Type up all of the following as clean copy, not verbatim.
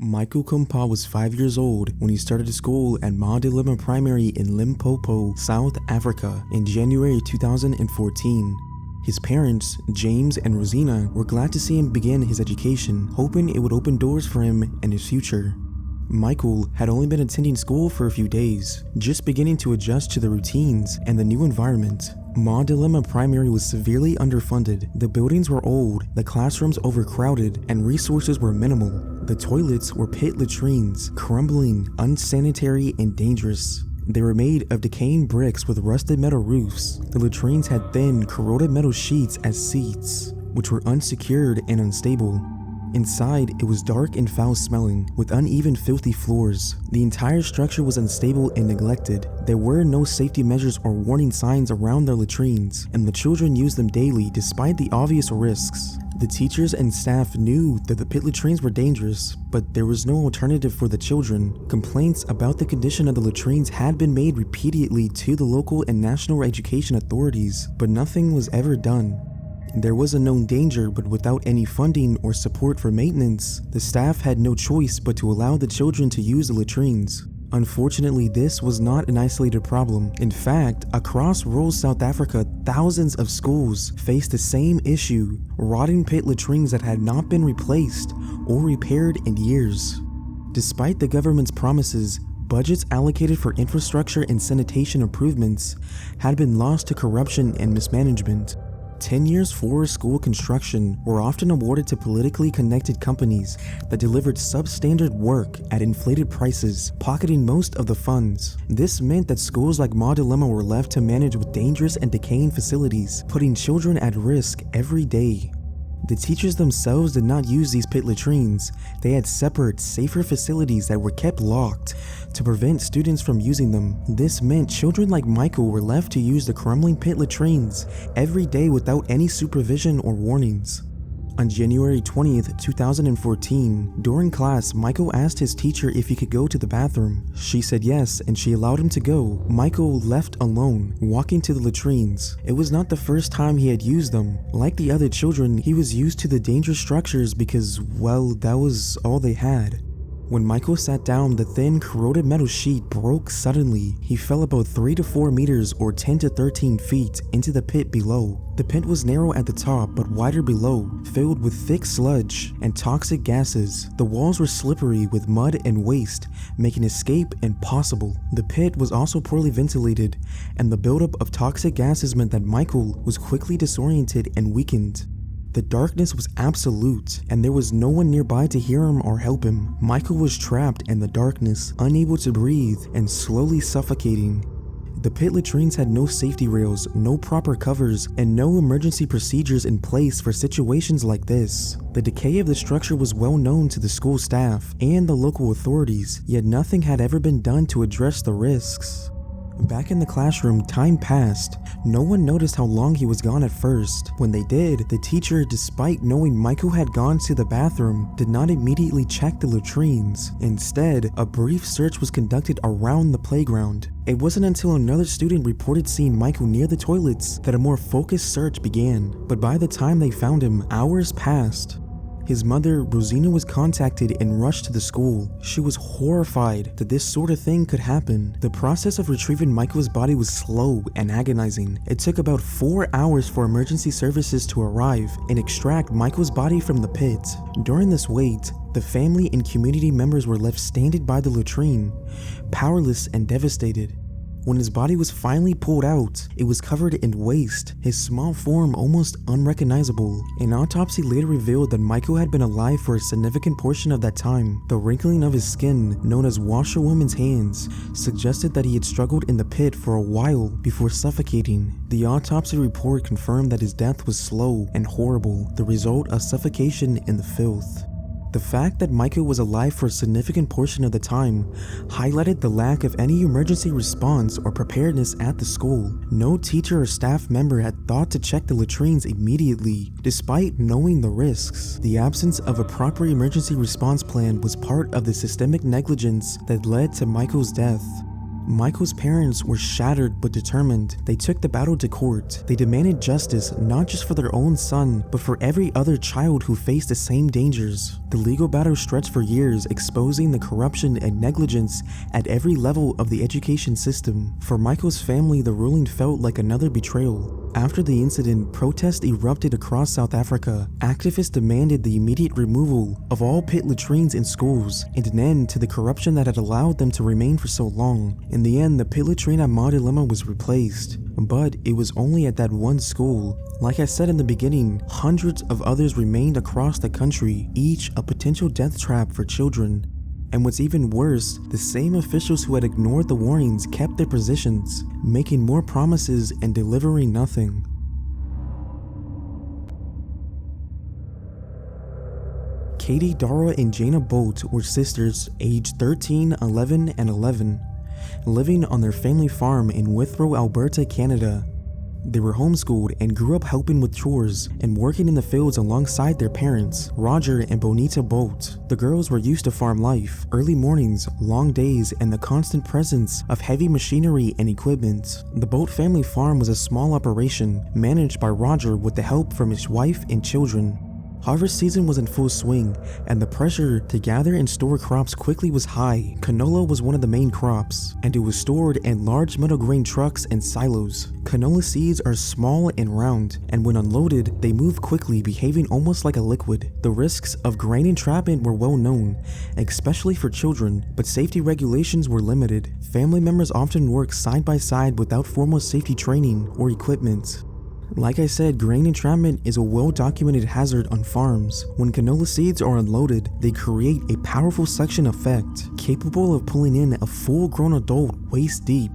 Michael Kumpa was 5 years old when he started school at Madelima Primary in Limpopo, South Africa in January 2014. His parents, James and Rosina, were glad to see him begin his education, hoping it would open doors for him and his future. Michael had only been attending school for a few days, just beginning to adjust to the routines and the new environment. Madelima Primary was severely underfunded. The buildings were old, the classrooms overcrowded, and resources were minimal. The toilets were pit latrines, crumbling, unsanitary, and dangerous. They were made of decaying bricks with rusted metal roofs. The latrines had thin, corroded metal sheets as seats, which were unsecured and unstable. Inside, it was dark and foul-smelling, with uneven, filthy floors. The entire structure was unstable and neglected. There were no safety measures or warning signs around their latrines, and the children used them daily despite the obvious risks. The teachers and staff knew that the pit latrines were dangerous, but there was no alternative for the children. Complaints about the condition of the latrines had been made repeatedly to the local and national education authorities, but nothing was ever done. There was a known danger, but without any funding or support for maintenance, the staff had no choice but to allow the children to use the latrines. Unfortunately, this was not an isolated problem. In fact, across rural South Africa, thousands of schools faced the same issue: rotting pit latrines that had not been replaced or repaired in years. Despite the government's promises, budgets allocated for infrastructure and sanitation improvements had been lost to corruption and mismanagement. 10 years for school construction were often awarded to politically connected companies that delivered substandard work at inflated prices, pocketing most of the funds. This meant that schools like Madelima were left to manage with dangerous and decaying facilities, putting children at risk every day. The teachers themselves did not use these pit latrines. They had separate, safer facilities that were kept locked to prevent students from using them. This meant children like Michael were left to use the crumbling pit latrines every day without any supervision or warnings. On January 20th, 2014, during class, Michael asked his teacher if he could go to the bathroom. She said yes, and she allowed him to go. Michael left alone, walking to the latrines. It was not the first time he had used them. Like the other children, he was used to the dangerous structures because, well, that was all they had. When Michael sat down, the thin, corroded metal sheet broke suddenly. He fell about 3 to 4 meters or 10 to 13 feet into the pit below. The pit was narrow at the top but wider below, filled with thick sludge and toxic gases. The walls were slippery with mud and waste, making escape impossible. The pit was also poorly ventilated, and the buildup of toxic gases meant that Michael was quickly disoriented and weakened. The darkness was absolute, and there was no one nearby to hear him or help him. Michael was trapped in the darkness, unable to breathe and slowly suffocating. The pit latrines had no safety rails, no proper covers, and no emergency procedures in place for situations like this. The decay of the structure was well known to the school staff and the local authorities, yet nothing had ever been done to address the risks. Back in the classroom, time passed. No one noticed how long he was gone at first. When they did, the teacher, despite knowing Michael had gone to the bathroom, did not immediately check the latrines. Instead, a brief search was conducted around the playground. It wasn't until another student reported seeing Michael near the toilets that a more focused search began. But by the time they found him, hours passed. His mother, Rosina, was contacted and rushed to the school. She was horrified that this sort of thing could happen. The process of retrieving Michael's body was slow and agonizing. It took about 4 hours for emergency services to arrive and extract Michael's body from the pit. During this wait, the family and community members were left standing by the latrine, powerless and devastated. When his body was finally pulled out, it was covered in waste, his small form almost unrecognizable. An autopsy later revealed that Michael had been alive for a significant portion of that time. The wrinkling of his skin, known as washerwoman's hands, suggested that he had struggled in the pit for a while before suffocating. The autopsy report confirmed that his death was slow and horrible, the result of suffocation in the filth. The fact that Michael was alive for a significant portion of the time highlighted the lack of any emergency response or preparedness at the school. No teacher or staff member had thought to check the latrines immediately, despite knowing the risks. The absence of a proper emergency response plan was part of the systemic negligence that led to Michael's death. Michael's parents were shattered but determined. They took the battle to court. They demanded justice not just for their own son, but for every other child who faced the same dangers. The legal battle stretched for years, exposing the corruption and negligence at every level of the education system. For Michael's family, the ruling felt like another betrayal. After the incident, protests erupted across South Africa. Activists demanded the immediate removal of all pit latrines in schools and an end to the corruption that had allowed them to remain for so long. In the end, the pit latrine at Madelima was replaced, but it was only at that one school. Like I said in the beginning, hundreds of others remained across the country, each a potential death trap for children. And what's even worse, the same officials who had ignored the warnings kept their positions, making more promises and delivering nothing. Katie, Dara, and Jana Bolt were sisters aged 13, 11, and 11, living on their family farm in Withrow, Alberta, Canada. They were homeschooled and grew up helping with chores and working in the fields alongside their parents, Roger and Bonita Bolt. The girls were used to farm life, early mornings, long days, and the constant presence of heavy machinery and equipment. The Bolt family farm was a small operation managed by Roger with the help from his wife and children. Harvest season was in full swing, and the pressure to gather and store crops quickly was high. Canola was one of the main crops, and it was stored in large metal grain trucks and silos. Canola seeds are small and round, and when unloaded, they move quickly, behaving almost like a liquid. The risks of grain entrapment were well known, especially for children, but safety regulations were limited. Family members often worked side by side without formal safety training or equipment. Like I said, grain entrapment is a well-documented hazard on farms. When canola seeds are unloaded, they create a powerful suction effect, capable of pulling in a full-grown adult waist deep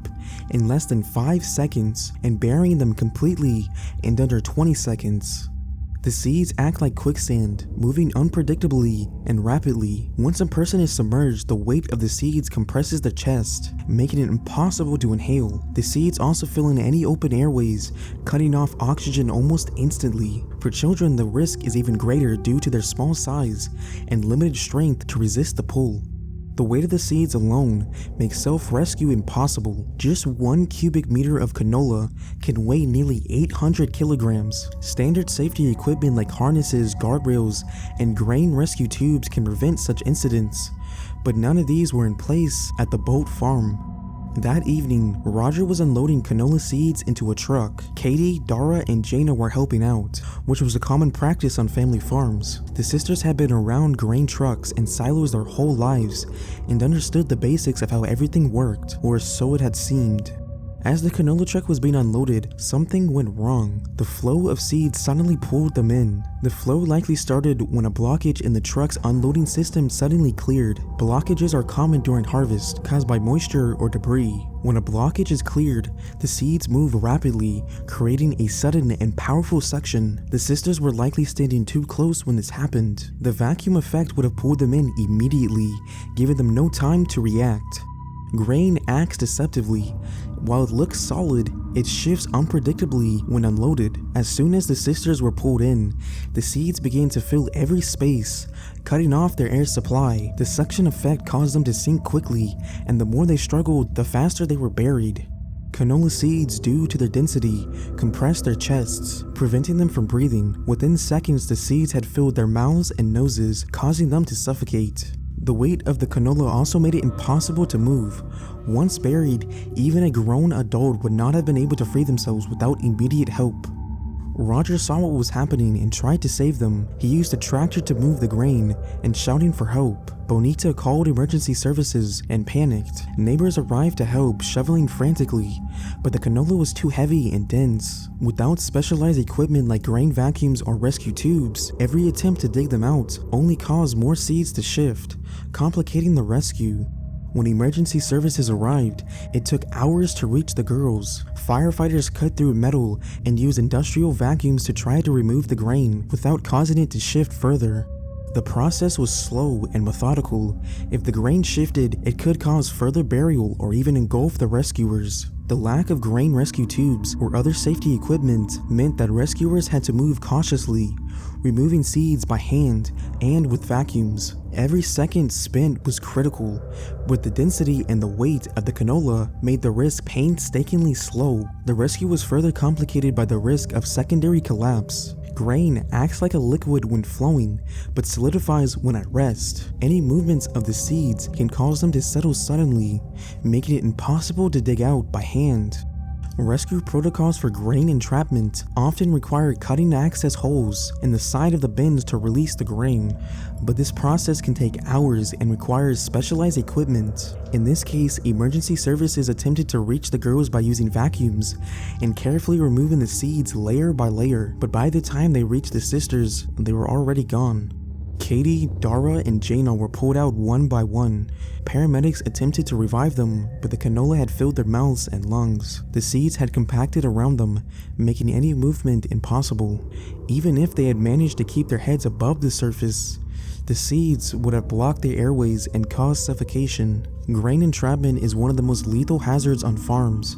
in less than 5 seconds and burying them completely in under 20 seconds. The seeds act like quicksand, moving unpredictably and rapidly. Once a person is submerged, the weight of the seeds compresses the chest, making it impossible to inhale. The seeds also fill in any open airways, cutting off oxygen almost instantly. For children, the risk is even greater due to their small size and limited strength to resist the pull. The weight of the seeds alone makes self-rescue impossible. Just 1 cubic meter of canola can weigh nearly 800 kilograms. Standard safety equipment like harnesses, guardrails, and grain rescue tubes can prevent such incidents, but none of these were in place at the Bolt farm. That evening, Roger was unloading canola seeds into a truck. Katie, Dara, and Jana were helping out, which was a common practice on family farms. The sisters had been around grain trucks and silos their whole lives and understood the basics of how everything worked, or so it had seemed. As the canola truck was being unloaded, something went wrong. The flow of seeds suddenly pulled them in. The flow likely started when a blockage in the truck's unloading system suddenly cleared. Blockages are common during harvest, caused by moisture or debris. When a blockage is cleared, the seeds move rapidly, creating a sudden and powerful suction. The sisters were likely standing too close when this happened. The vacuum effect would have pulled them in immediately, giving them no time to react. Grain acts deceptively. While it looks solid, it shifts unpredictably when unloaded. As soon as the sisters were pulled in, the seeds began to fill every space, cutting off their air supply. The suction effect caused them to sink quickly, and the more they struggled, the faster they were buried. Canola seeds, due to their density, compressed their chests, preventing them from breathing. Within seconds, the seeds had filled their mouths and noses, causing them to suffocate. The weight of the canola also made it impossible to move. Once buried, even a grown adult would not have been able to free themselves without immediate help. Roger saw what was happening and tried to save them. He used a tractor to move the grain and shouting for help. Bonita called emergency services and panicked. Neighbors arrived to help, shoveling frantically, but the canola was too heavy and dense. Without specialized equipment like grain vacuums or rescue tubes, every attempt to dig them out only caused more seeds to shift, complicating the rescue. When emergency services arrived, it took hours to reach the girls. Firefighters cut through metal and used industrial vacuums to try to remove the grain without causing it to shift further. The process was slow and methodical. If the grain shifted, it could cause further burial or even engulf the rescuers. The lack of grain rescue tubes or other safety equipment meant that rescuers had to move cautiously. removing seeds by hand and with vacuums. Every second spent was critical, but the density and the weight of the canola made the risk painstakingly slow. The rescue was further complicated by the risk of secondary collapse. Grain acts like a liquid when flowing, but solidifies when at rest. Any movements of the seeds can cause them to settle suddenly, making it impossible to dig out by hand. Rescue protocols for grain entrapment often require cutting access holes in the side of the bins to release the grain, but this process can take hours and requires specialized equipment. In this case, emergency services attempted to reach the girls by using vacuums and carefully removing the seeds layer by layer, but by the time they reached the sisters, they were already gone. Katie, Dara, and Jaina were pulled out one by one. Paramedics attempted to revive them, but the canola had filled their mouths and lungs. The seeds had compacted around them, making any movement impossible. Even if they had managed to keep their heads above the surface, the seeds would have blocked their airways and caused suffocation. Grain entrapment is one of the most lethal hazards on farms,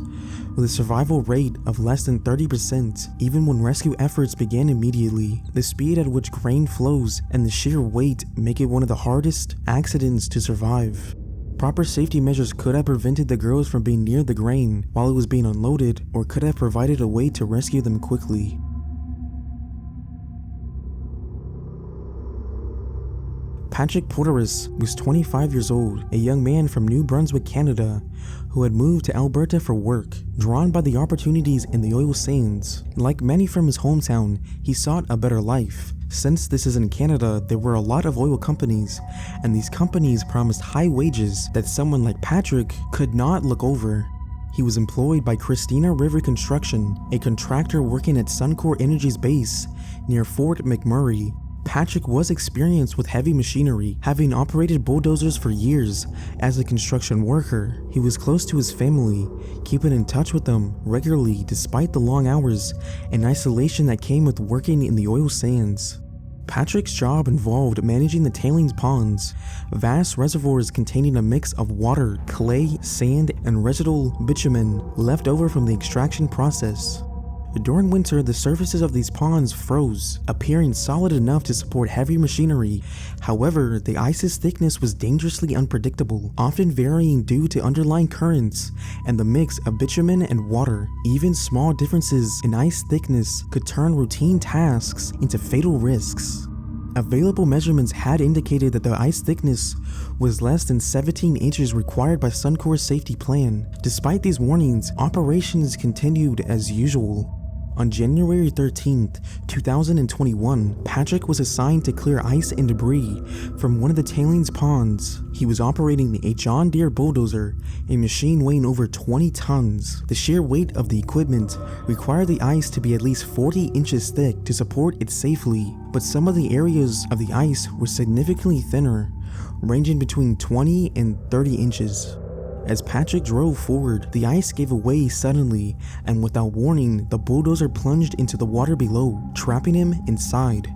with a survival rate of less than 30%, even when rescue efforts began immediately. The speed at which grain flows and the sheer weight make it one of the hardest accidents to survive. Proper safety measures could have prevented the girls from being near the grain while it was being unloaded, or could have provided a way to rescue them quickly. Patrick Porteris was 25 years old, a young man from New Brunswick, Canada, who had moved to Alberta for work, drawn by the opportunities in the oil sands. Like many from his hometown, he sought a better life. Since this is in Canada, there were a lot of oil companies, and these companies promised high wages that someone like Patrick could not look over. He was employed by Christina River Construction, a contractor working at Suncor Energy's base near Fort McMurray. Patrick was experienced with heavy machinery, having operated bulldozers for years as a construction worker. He was close to his family, keeping in touch with them regularly despite the long hours and isolation that came with working in the oil sands. Patrick's job involved managing the tailings ponds, vast reservoirs containing a mix of water, clay, sand, and residual bitumen left over from the extraction process. During winter, the surfaces of these ponds froze, appearing solid enough to support heavy machinery. However, the ice's thickness was dangerously unpredictable, often varying due to underlying currents and the mix of bitumen and water. Even small differences in ice thickness could turn routine tasks into fatal risks. Available measurements had indicated that the ice thickness was less than 17 inches required by Suncor's safety plan. Despite these warnings, operations continued as usual. On January 13, 2021, Patrick was assigned to clear ice and debris from one of the tailings ponds. He was operating a John Deere bulldozer, a machine weighing over 20 tons. The sheer weight of the equipment required the ice to be at least 40 inches thick to support it safely, but some of the areas of the ice were significantly thinner, ranging between 20 and 30 inches. As Patrick drove forward, the ice gave away suddenly, and without warning, the bulldozer plunged into the water below, trapping him inside.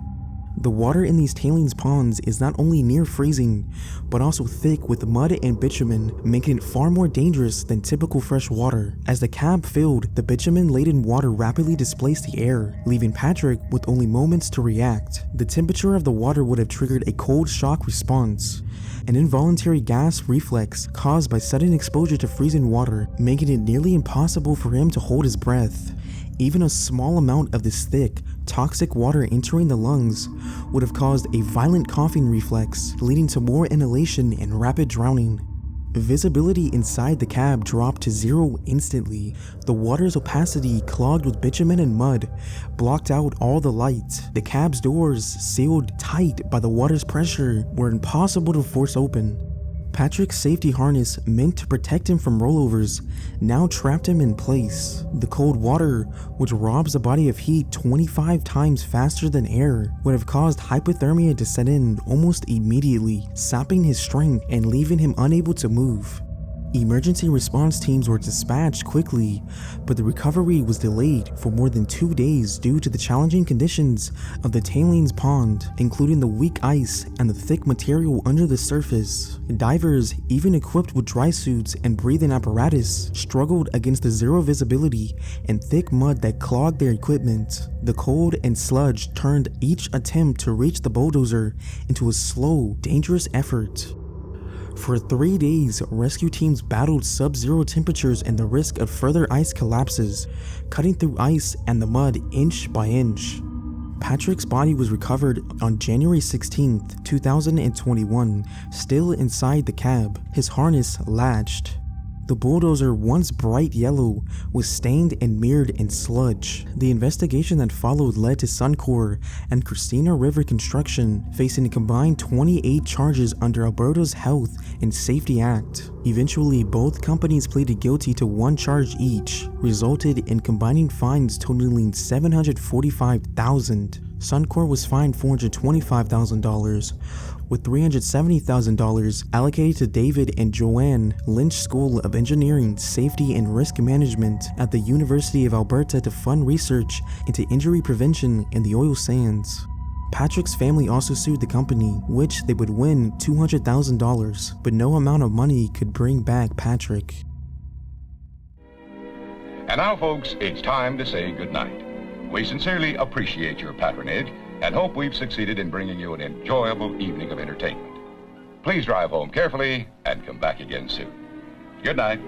The water in these tailings ponds is not only near freezing, but also thick with mud and bitumen, making it far more dangerous than typical fresh water. As the cab filled, the bitumen-laden water rapidly displaced the air, leaving Patrick with only moments to react. The temperature of the water would have triggered a cold shock response, an involuntary gas reflex caused by sudden exposure to freezing water, making it nearly impossible for him to hold his breath. Even a small amount of this thick, toxic water entering the lungs would have caused a violent coughing reflex, leading to more inhalation and rapid drowning. Visibility inside the cab dropped to zero instantly. The water's opacity, clogged with bitumen and mud, blocked out all the light. The cab's doors, sealed tight by the water's pressure, were impossible to force open. Patrick's safety harness, meant to protect him from rollovers, now trapped him in place. The cold water, which robs the body of heat 25 times faster than air, would have caused hypothermia to set in almost immediately, sapping his strength and leaving him unable to move. Emergency response teams were dispatched quickly, but the recovery was delayed for more than 2 days due to the challenging conditions of the tailings pond, including the weak ice and the thick material under the surface. Divers, even equipped with dry suits and breathing apparatus, struggled against the zero visibility and thick mud that clogged their equipment. The cold and sludge turned each attempt to reach the bulldozer into a slow, dangerous effort. For 3 days, rescue teams battled sub-zero temperatures and the risk of further ice collapses, cutting through ice and the mud inch by inch. Patrick's body was recovered on January 16, 2021, still inside the cab, his harness latched. The bulldozer, once bright yellow, was stained and mirrored in sludge. The investigation that followed led to Suncor and Christina River Construction facing a combined 28 charges under Alberta's Health and Safety Act. Eventually, both companies pleaded guilty to 1 charge each, resulted in combining fines totaling $745,000. Suncor was fined $425,000, with $370,000 allocated to David and Joanne Lynch School of Engineering, Safety and Risk Management at the University of Alberta to fund research into injury prevention in the oil sands. Patrick's family also sued the company, which they would win $200,000, but no amount of money could bring back Patrick. And now, folks, it's time to say goodnight. We sincerely appreciate your patronage and hope we've succeeded in bringing you an enjoyable evening of entertainment. Please drive home carefully and come back again soon. Good night.